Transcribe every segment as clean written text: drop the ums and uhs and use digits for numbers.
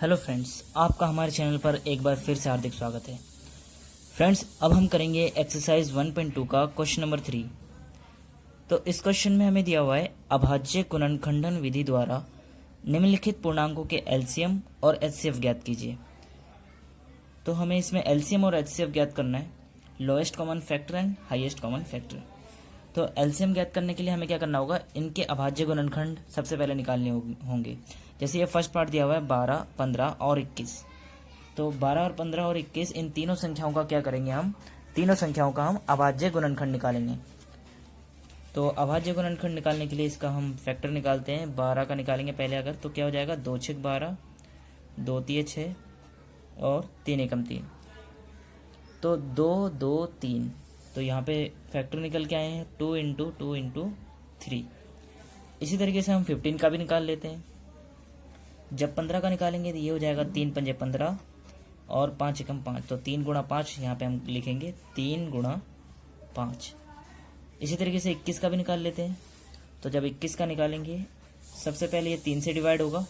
Hello friends, आपका हमारे channel पर एक बार फिर से हार्दिक स्वागत है। फ्रेंड्स, अब हम करेंगे एक्सरसाइज 1.2 का क्वेश्चन नंबर 3। तो इस क्वेश्चन में हमें दिया हुआ है अभाज्य गुणनखंडन विधि द्वारा निम्नलिखित पूर्णांकों के एलसीएम और एचसीएफ ज्ञात कीजिए। तो हमें इसमें एलसीएम और एचसीएफ ज्ञात करना है, lowest common factor and highest common factor. तो एलसीएम ज्ञात करने के लिए हमें क्या करना होगा, इनके अभाज्य गुणनखंड सबसे पहले निकालने होंगे। जैसे ये फर्स्ट पार्ट दिया हुआ है 12, 15 और 21। तो 12 और 15 और 21 इन तीनों संख्याओं का क्या करेंगे, हम तीनों संख्याओं का हम अभाज्य गुणनखंड निकालेंगे। तो अभाज्य गुणनखंड निकालने के लिए इसका हम फैक्टर निकालते हैं। 12 का निकालेंगे पहले अगर, तो क्या हो जाएगा, 2 छक 12, 2 तिये 6 और 3 एकम 3। तो 2 2 3। तो यहाँ पे फैक्टर निकल के आए हैं 2 इंटू 2 इंटू 3। इसी तरीके से हम 15 का भी निकाल लेते हैं। जब 15 का निकालेंगे तो ये हो जाएगा 3 पंजे 15 और 5 एकम 5। तो 3 गुणा 5 यहाँ पे हम लिखेंगे 3 गुणा 5। इसी तरीके से 21 का भी निकाल लेते हैं। तो जब 21 का निकालेंगे, सबसे पहले ये 3 से डिवाइड होगा।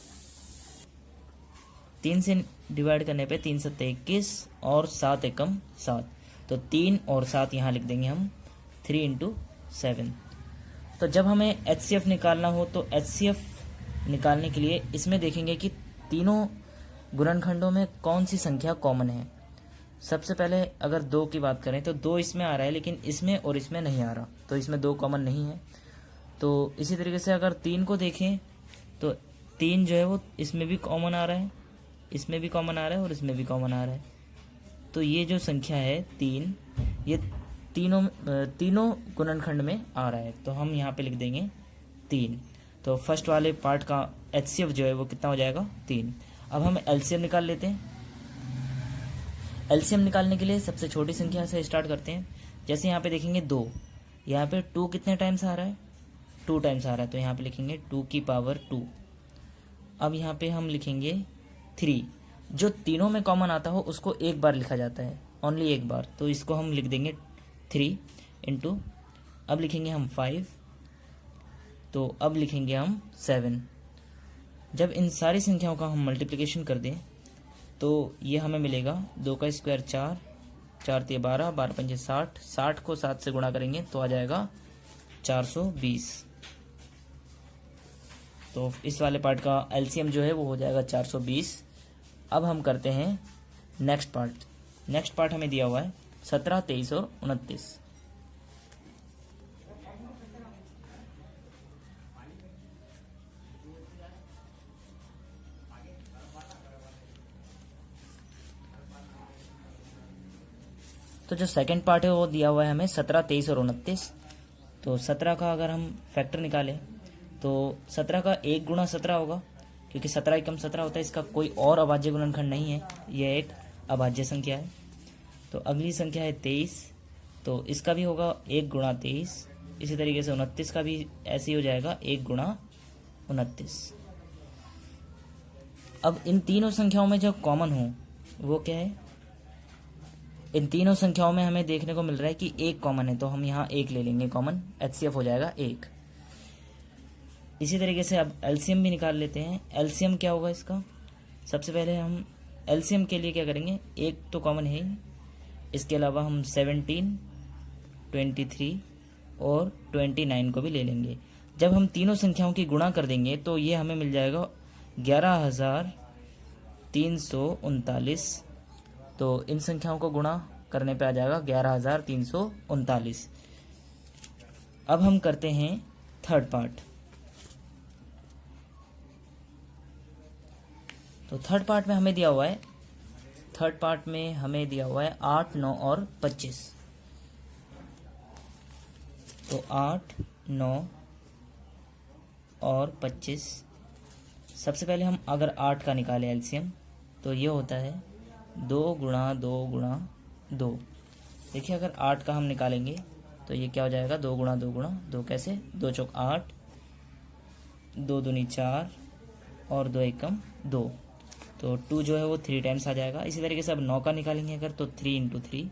3 से डिवाइड करने पे 3 7 21 और 7 एकम 7। तो 3 और 7 यहाँ लिख देंगे हम 3 इंटू 7। तो जब हमें एचसीएफ निकालना हो तो एचसीएफ निकालने के लिए इसमें देखेंगे कि तीनों गुणनखंडों में कौन सी संख्या कॉमन है। सबसे पहले अगर 2 की बात करें तो 2 इसमें आ रहा है, लेकिन इसमें और इसमें नहीं आ रहा, तो इसमें 2 कॉमन नहीं है। तो इसी तरीके से अगर 3 को देखें तो 3 जो है वो इसमें भी कॉमन आ रहा है, इसमें भी कॉमन आ रहा है और इसमें भी कॉमन आ रहा है। तो ये जो संख्या है 3, ये तीनों गुणनखंड में आ रहा है। तो हम यहाँ पे लिख देंगे 3। तो फर्स्ट वाले पार्ट का एचसीएफ जो है वो कितना हो जाएगा, 3। अब हम एलसीएम निकाल लेते हैं। एलसीएम निकालने के लिए सबसे छोटी संख्या से स्टार्ट करते हैं। जैसे यहाँ पे देखेंगे 2, यहाँ पे 2 कितने टाइम्स आ रहा है, 2 टाइम्स आ रहा है। तो यहाँ पे लिखेंगे 2 की पावर 2। अब यहाँ पे हम लिखेंगे 3। जो तीनों में कॉमन आता हो उसको एक बार लिखा जाता है, ओनली एक बार। तो इसको हम लिख देंगे 3 इंटू, अब लिखेंगे हम 5। तो अब लिखेंगे हम 7। जब इन सारी संख्याओं का हम मल्टीप्लिकेशन कर दें तो ये हमें मिलेगा 2 का स्क्वायर 4, 4 तिये 12, 12 पंजे 60, 60 को 7 से गुणा करेंगे तो आ जाएगा 420। तो इस वाले पार्ट का एलसीएम जो है वो हो जाएगा 420। अब हम करते हैं नेक्स्ट पार्ट। नेक्स्ट पार्ट हमें दिया हुआ है 17, 23 और 29। तो जो सेकंड पार्ट है वो दिया हुआ है हमें 17, 23 और 29। तो 17 का अगर हम फैक्टर निकालें तो 17 का 1 गुणा 17 होगा, क्योंकि 17 एकम 17 होता है। इसका कोई और अभाज्य गुणनखंड नहीं है, यह एक अभाज्य संख्या है। तो अगली संख्या है 23, तो इसका भी होगा 1 गुणा 23। इसी तरीके से 29 का भी ऐसे ही हो जाएगा 1 गुणा 29। अब इन तीनों संख्याओं में जो कॉमन हो वो क्या है, इन तीनों संख्याओं में हमें देखने को मिल रहा है कि 1 कॉमन है। तो हम यहाँ 1 ले लेंगे कॉमन, एचसीएफ हो जाएगा 1। इसी तरीके से अब एलसीएम भी निकाल लेते हैं। एलसीएम क्या होगा इसका, सबसे पहले हम एलसीएम के लिए क्या करेंगे, 1 तो कॉमन है ही, इसके अलावा हम 17, 23 और 29 को भी ले लेंगे। जब हम तीनों संख्याओं की गुणा कर देंगे तो ये हमें मिल जाएगा 11,339। तो इन संख्याओं को गुणा करने पे आ जाएगा 11,339। अब हम करते हैं थर्ड पार्ट। तो थर्ड पार्ट में हमें दिया हुआ है 8, 9 और 25। तो 8, 9 और 25। सबसे पहले हम अगर 8 का निकालें एलसीएम तो ये होता है 2 गुणा 2 गुणा 2। देखिए अगर 8 का हम निकालेंगे तो ये क्या हो जाएगा, 2 गुणा 2 गुणा 2। कैसे, 2 चौक 8, 2 दूनी 4 और 2 एकम 2। तो 2 जो है वो 3 टाइम्स आ जाएगा। इसी तरीके से अब 9 का निकालेंगे अगर, तो 3 इंटू 3।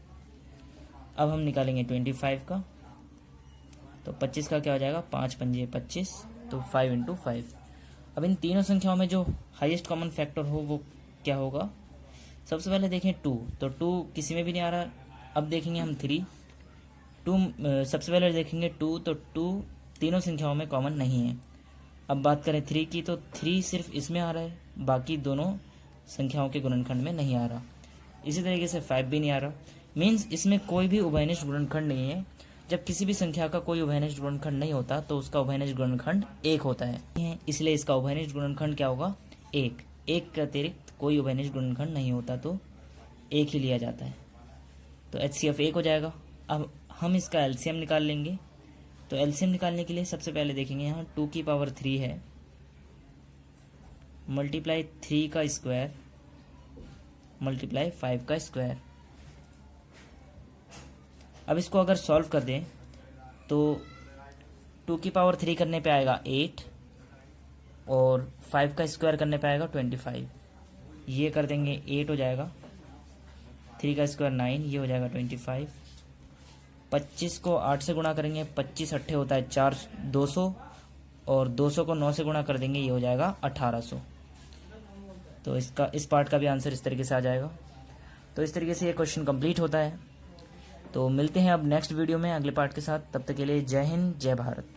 अब हम निकालेंगे 25 का, तो 25 का क्या हो जाएगा, 5 पंजे 25, तो 5 इंटू 5। अब इन तीनों संख्याओं में जो हाईएस्ट कॉमन फैक्टर हो वो क्या होगा। सबसे पहले देखें 2, तो 2 किसी में भी नहीं आ रहा। अब देखेंगे हम 3, 2 सबसे पहले देखेंगे 2, तो 2 तीनों संख्याओं में कॉमन नहीं है। अब बात करें 3 की, तो 3 सिर्फ इसमें आ रहा है, बाकी दोनों संख्याओं के गुणनखंड में नहीं आ रहा। इसी तरीके से 5 भी नहीं आ रहा। मीन्स इसमें कोई भी उभयनिष्ठ गुणनखंड नहीं है। जब किसी भी संख्या का कोई उभयनिष्ठ गुणनखंड नहीं होता तो उसका उभयनिष्ठ गुणनखंड 1 होता है, इसलिए इसका उभयनिष्ठ गुणनखंड क्या होगा, 1। 1 के अतिरिक्त कोई उभयनिष्ठ गुणनखंड नहीं होता तो 1 ही लिया जाता है, तो HCF 1 हो जाएगा। अब हम इसका एलसीएम निकाल लेंगे। तो एलसीएम निकालने के लिए सबसे पहले देखेंगे यहाँ 2 की पावर 3 है, मल्टीप्लाई 3 का स्क्वायर मल्टीप्लाई 5 का स्क्वायर। अब इसको अगर सॉल्व कर दें तो 2 की पावर 3 करने पे आएगा 8 और 5 का स्क्वायर करने पे आएगा 25। ये कर देंगे 8 हो जाएगा, 3 का स्क्वायर 9, ये हो जाएगा 25। 25 को 8 से गुणा करेंगे, 25 अट्ठे होता है 4, 200, और 200 को 9 से गुणा कर देंगे, ये हो जाएगा 1800। तो इसका इस पार्ट का भी आंसर इस तरीके से आ जाएगा। तो इस तरीके से ये क्वेश्चन कंप्लीट होता है। तो मिलते हैं अब नेक्स्ट वीडियो में अगले पार्ट के साथ। तब तक के लिए जय हिंद, जय भारत।